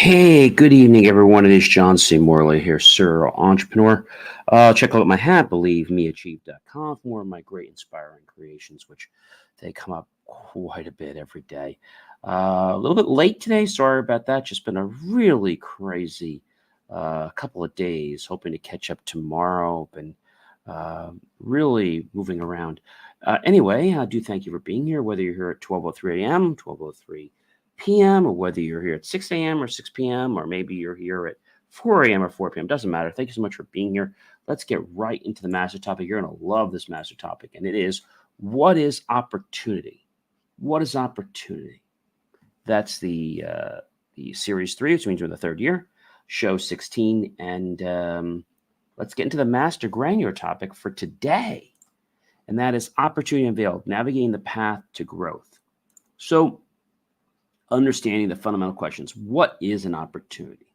Hey, good evening, everyone. It is John C Morley here, serial entrepreneur. Check out my hat, believemeachieve.com for more of my great inspiring creations, which they come up quite a bit every day. A little bit late today. Sorry about that. Just been a really crazy couple of days. Hoping to catch up tomorrow. Been really moving around. Anyway, I do thank you for being here, whether you're here at 12:03 a.m., 12:03 p.m., or whether you're here at 6 a.m. or 6 p.m., or maybe you're here at 4 a.m. or 4 p.m. Doesn't matter. Thank you so much for being here. Let's get right into the master topic. You're going to love this master topic, and it is, what is opportunity? What is opportunity? That's the series 3, which means we're in the third year, show 16, and let's get into the master granular topic for today, and that is opportunity unveiled, navigating the path to growth. So, understanding the fundamental questions. What is an opportunity?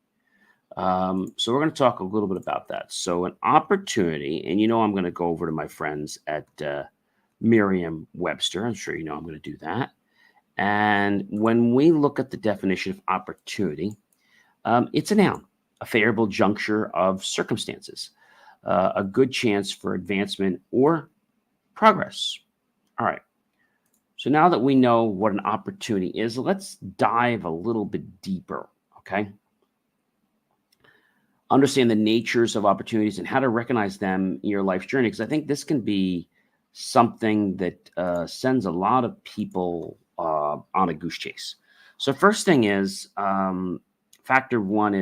So we're going to talk a little bit about that. So an opportunity, and I'm going to go over to my friends at Merriam-Webster. I'm sure I'm going to do that. And when we look at the definition of opportunity, it's a noun, a favorable juncture of circumstances, a good chance for advancement or progress. All right. So now that we know what an opportunity is, let's dive a little bit deeper, okay? Understand the natures of opportunities and how to recognize them in your life's journey, because I think this can be something that sends a lot of people on a goose chase. So first thing is, factor one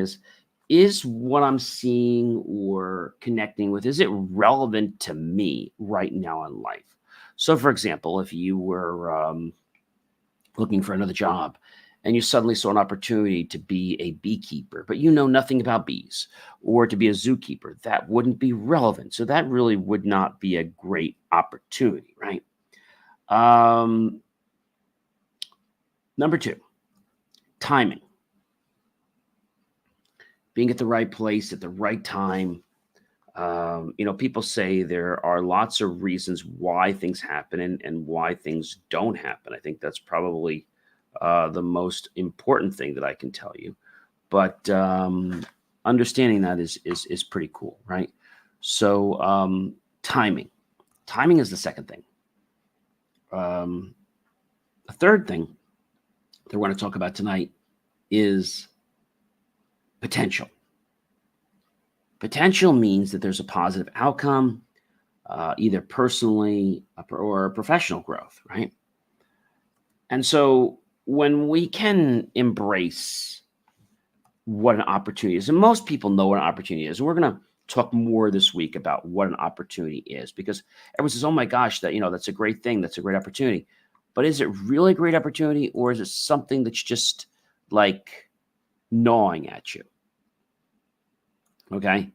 is what I'm seeing or connecting with, is it relevant to me right now in life? So, for example, if you were looking for another job and you suddenly saw an opportunity to be a beekeeper, but you know nothing about bees, or to be a zookeeper, that wouldn't be relevant. So that really would not be a great opportunity, right? Number 2, timing. Being at the right place at the right time. People say there are lots of reasons why things happen and why things don't happen. I think that's probably the most important thing that I can tell you. But understanding that is pretty cool, right? So timing is the second thing. The third thing that we're going to talk about tonight is potential. Potential means that there's a positive outcome, either personally or professional growth, right? And so when we can embrace what an opportunity is, and most people know what an opportunity is, and we're going to talk more this week about what an opportunity is, because everyone says, oh my gosh, that's a great thing. That's a great opportunity. But is it really a great opportunity, or is it something that's just like gnawing at you? Okay.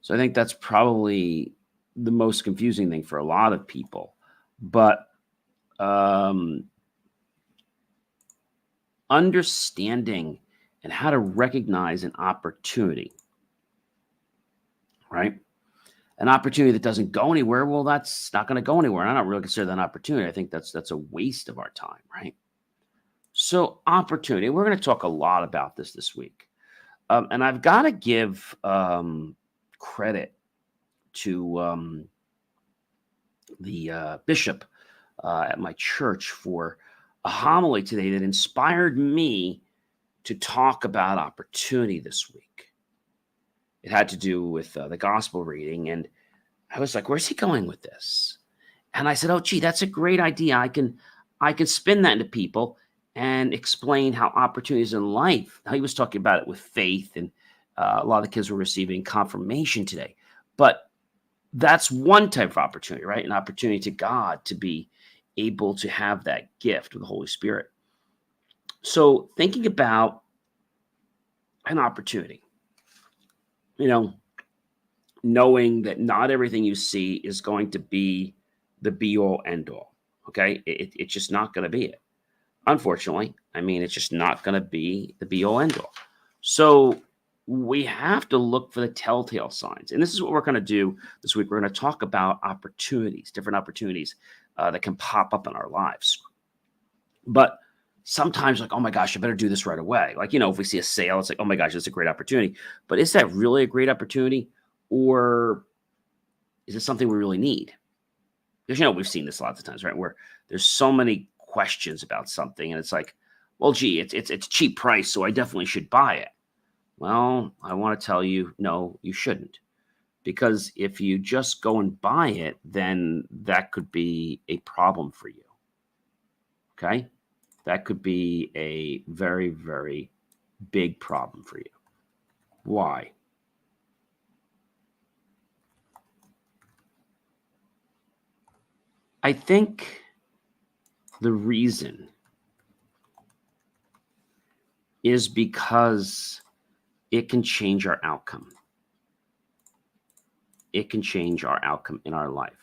So I think that's probably the most confusing thing for a lot of people. But understanding and how to recognize an opportunity, right? An opportunity that doesn't go anywhere, well, that's not going to go anywhere. And I don't really consider that an opportunity. I think that's a waste of our time, right? So opportunity, we're going to talk a lot about this week. And I've got to give credit to the bishop at my church for a homily today that inspired me to talk about opportunity this week. It had to do with the gospel reading, and I was like, where's he going with this? And I said, oh, gee, that's a great idea. I can spin that into people and explain how opportunities in life, how he was talking about it with faith, and a lot of the kids were receiving confirmation today. But that's one type of opportunity, right? An opportunity to God to be able to have that gift of the Holy Spirit. So thinking about an opportunity, knowing that not everything you see is going to be the be all end all. Okay. It's just not going to be it. Unfortunately, it's just not going to be the be all end all. So we have to look for the telltale signs. And this is what we're going to do this week. We're going to talk about opportunities, different opportunities that can pop up in our lives. But sometimes like, oh my gosh, I better do this right away. Like, if we see a sale, it's like, oh my gosh, it's a great opportunity. But is that really a great opportunity? Or is it something we really need? Because, we've seen this lots of times, right? Where there's so many questions about something and it's like, well, gee, it's cheap price, so I definitely should buy it. Well, I want to tell you, no, you shouldn't. Because if you just go and buy it, then that could be a problem for you. Okay? That could be a very, very big problem for you. Why? I think the reason is because it can change our outcome. It can change our outcome in our life.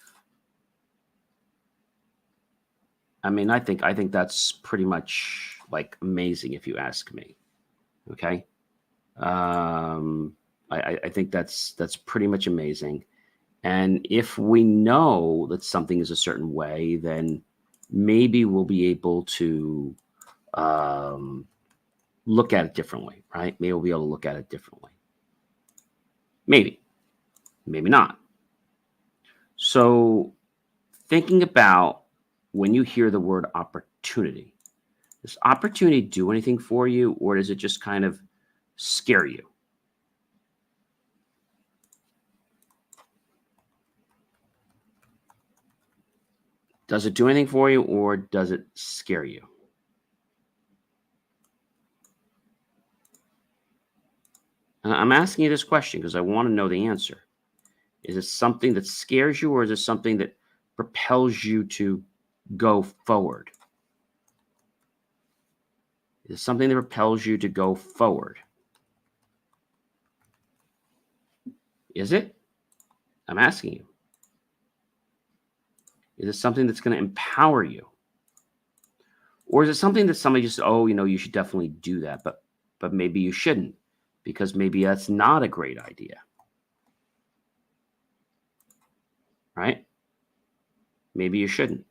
I mean, I think that's pretty much like amazing if you ask me. Okay. I think that's pretty much amazing. And if we know that something is a certain way, then maybe we'll be able to look at it differently, right? Maybe we'll be able to look at it differently. Maybe not. So thinking about when you hear the word opportunity, does opportunity do anything for you, or does it just kind of scare you? Does it do anything for you, or does it scare you? And I'm asking you this question because I want to know the answer. Is it something that scares you, or is it something that propels you to go forward? Is it something that propels you to go forward? Is it? I'm asking you. Is it something that's going to empower you? Or is it something that somebody just, oh, you should definitely do that, but maybe you shouldn't, because maybe that's not a great idea. Right? Maybe you shouldn't.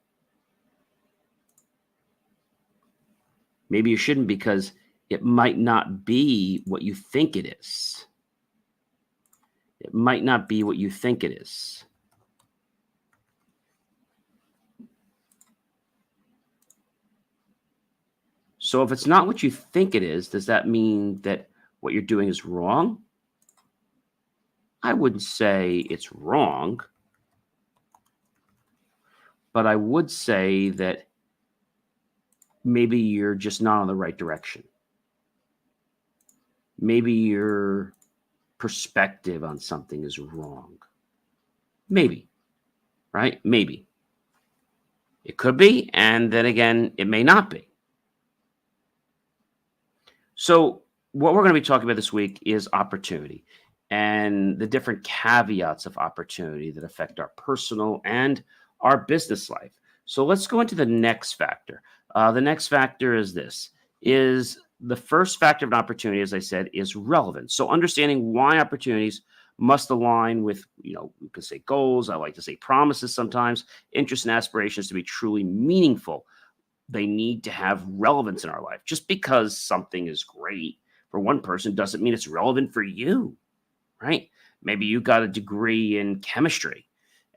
Maybe you shouldn't because it might not be what you think it is. It might not be what you think it is. So if it's not what you think it is, does that mean that what you're doing is wrong? I wouldn't say it's wrong, but I would say that maybe you're just not on the right direction. Maybe your perspective on something is wrong. Maybe, right? Maybe. It could be, and then again, it may not be. So what we're going to be talking about this week is opportunity and the different caveats of opportunity that affect our personal and our business life. So let's go into the next factor. The next factor is the first factor of an opportunity, as I said, is relevance. So understanding why opportunities must align with, we could say goals. I like to say promises sometimes, interests and aspirations to be truly meaningful. They need to have relevance in our life. Just because something is great for one person doesn't mean it's relevant for you, right? Maybe you got a degree in chemistry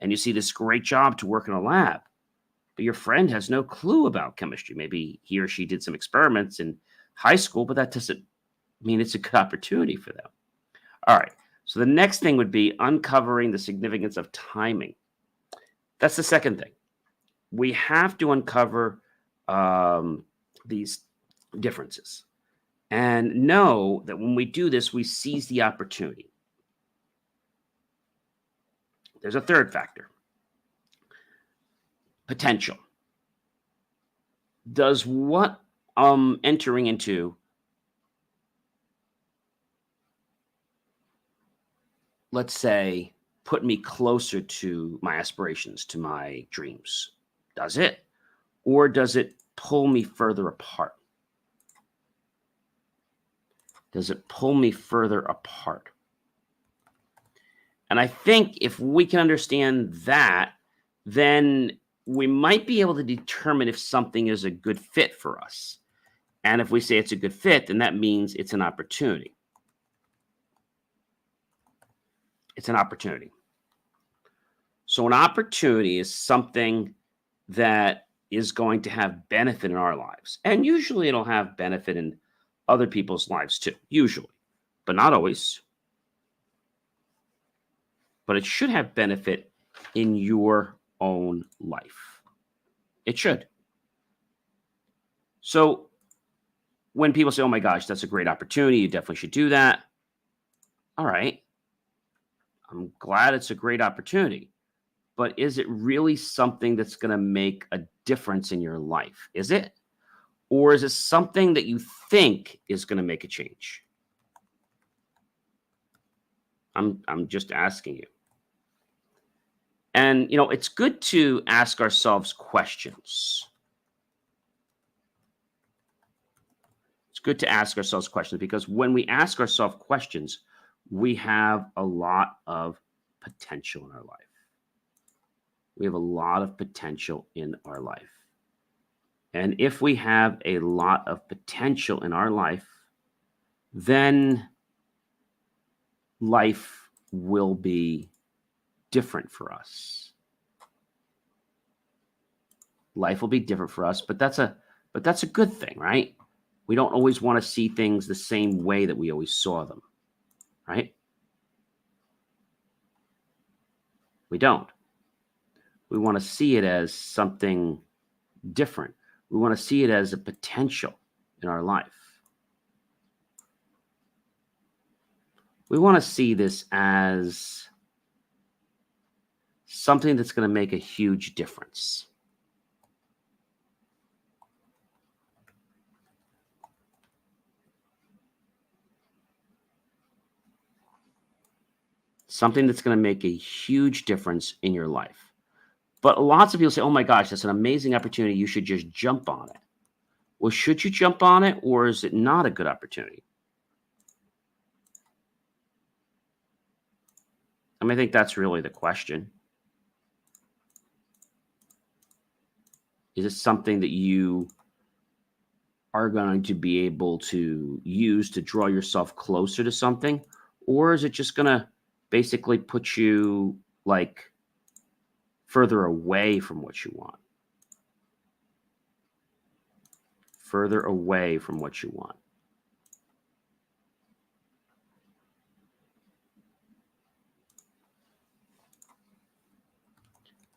and you see this great job to work in a lab, but your friend has no clue about chemistry. Maybe he or she did some experiments in high school, but that doesn't mean it's a good opportunity for them. All right. So the next thing would be uncovering the significance of timing. That's the second thing. We have to uncover these differences and know that when we do this, we seize the opportunity. There's a third factor: potential. Does what I'm entering into, let's say, put me closer to my aspirations, to my dreams? Does it? Or does it pull me further apart? Does it pull me further apart? And I think if we can understand that, then we might be able to determine if something is a good fit for us. And if we say it's a good fit, then that means it's an opportunity. It's an opportunity. So an opportunity is something that is going to have benefit in our lives. And usually it'll have benefit in other people's lives too, usually, but not always. But it should have benefit in your own life. It should. So when people say, oh my gosh, that's a great opportunity, you definitely should do that. All right. I'm glad it's a great opportunity. But is it really something that's going to make a difference in your life? Is it? Or is it something that you think is going to make a change? I'm just asking you. And, it's good to ask ourselves questions. It's good to ask ourselves questions because when we ask ourselves questions, we have a lot of potential in our life. We have a lot of potential in our life. And if we have a lot of potential in our life, then life will be different for us. Life will be different for us, but that's a good thing, right? We don't always want to see things the same way that we always saw them, right? We don't. We want to see it as something different. We want to see it as a potential in our life. We want to see this as something that's going to make a huge difference. Something that's going to make a huge difference in your life. But lots of people say, oh my gosh, that's an amazing opportunity. You should just jump on it. Well, should you jump on it, or is it not a good opportunity? I think that's really the question. Is it something that you are going to be able to use to draw yourself closer to something? Or is it just going to basically put you further away from what you want? Further away from what you want.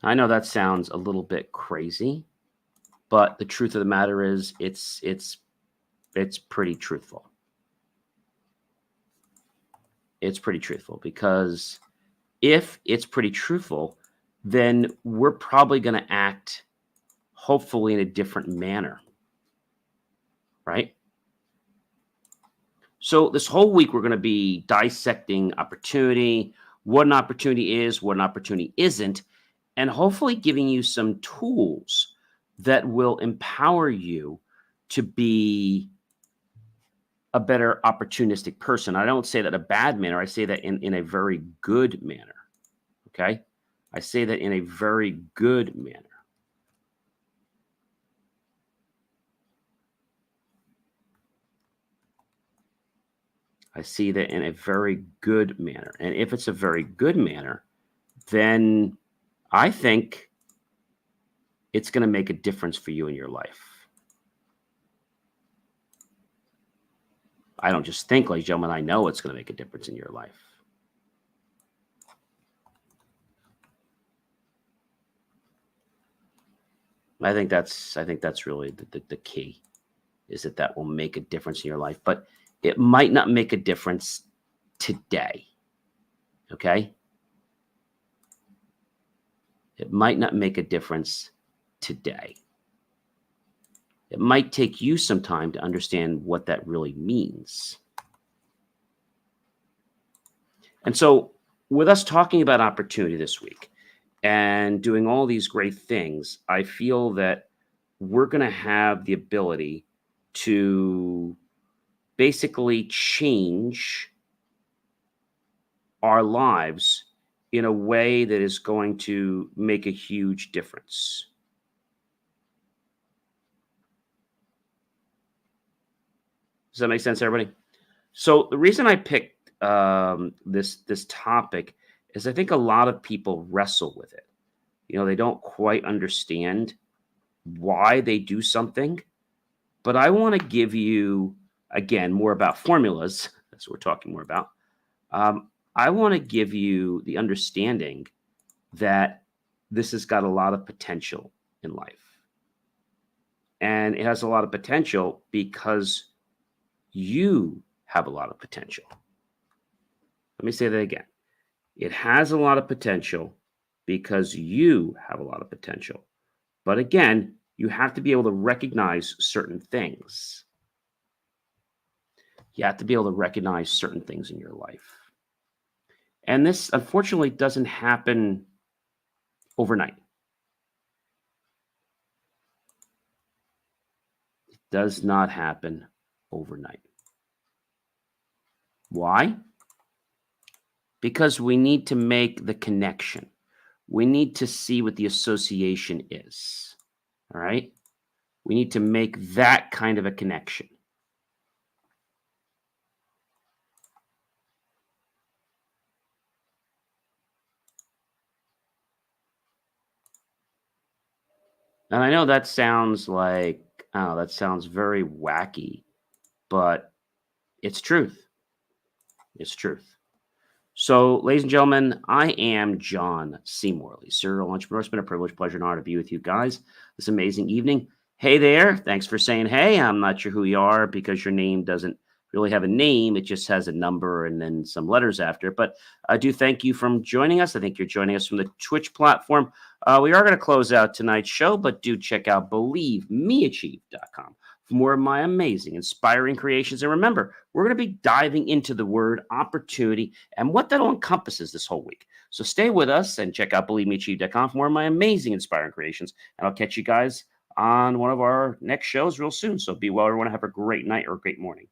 I know that sounds a little bit crazy, but the truth of the matter is it's pretty truthful. It's pretty truthful because if it's pretty truthful, then we're probably going to act hopefully in a different manner, right? So this whole week, we're going to be dissecting opportunity, what an opportunity is, what an opportunity isn't, and hopefully giving you some tools that will empower you to be a better opportunistic person. I don't say that in a bad manner. I say that in a very good manner, okay? I say that in a very good manner. I see that in a very good manner. And if it's a very good manner, then I think it's going to make a difference for you in your life. I don't just think, ladies and gentlemen, I know it's going to make a difference in your life. I think that's really the key, is that will make a difference in your life. But it might not make a difference today, okay? It might not make a difference today. It might take you some time to understand what that really means. And so with us talking about opportunity this week and doing all these great things, I feel that we're going to have the ability to basically change our lives in a way that is going to make a huge difference. Does that make sense, everybody? So the reason I picked this topic is I think a lot of people wrestle with it. They don't quite understand why they do something, but I want to give you again more about formulas. That's what we're talking more about. I want to give you the understanding that this has got a lot of potential in life. And it has a lot of potential because you have a lot of potential. Let me say that again. It has a lot of potential because you have a lot of potential. But again, you have to be able to recognize certain things. You have to be able to recognize certain things in your life. And this, unfortunately, doesn't happen overnight. It does not happen overnight. Why? Because we need to make the connection. We need to see what the association is. All right? We need to make that kind of a connection. And I know that sounds like, oh, that sounds very wacky, but it's truth. It's truth. So, ladies and gentlemen, I am John C. Morley, serial entrepreneur. It's been a privilege, pleasure, and honor to be with you guys this amazing evening. Hey there. Thanks for saying hey. I'm not sure who you are because your name doesn't really have a name. It just has a number and then some letters after it. But I do thank you for joining us. I think you're joining us from the Twitch platform. We are going to close out tonight's show, but do check out believemeachieve.com for more of my amazing, inspiring creations. And remember, we're going to be diving into the word opportunity and what that all encompasses this whole week. So stay with us and check out believemeachieve.com for more of my amazing, inspiring creations. And I'll catch you guys on one of our next shows real soon. So be well, everyone. Have a great night or a great morning.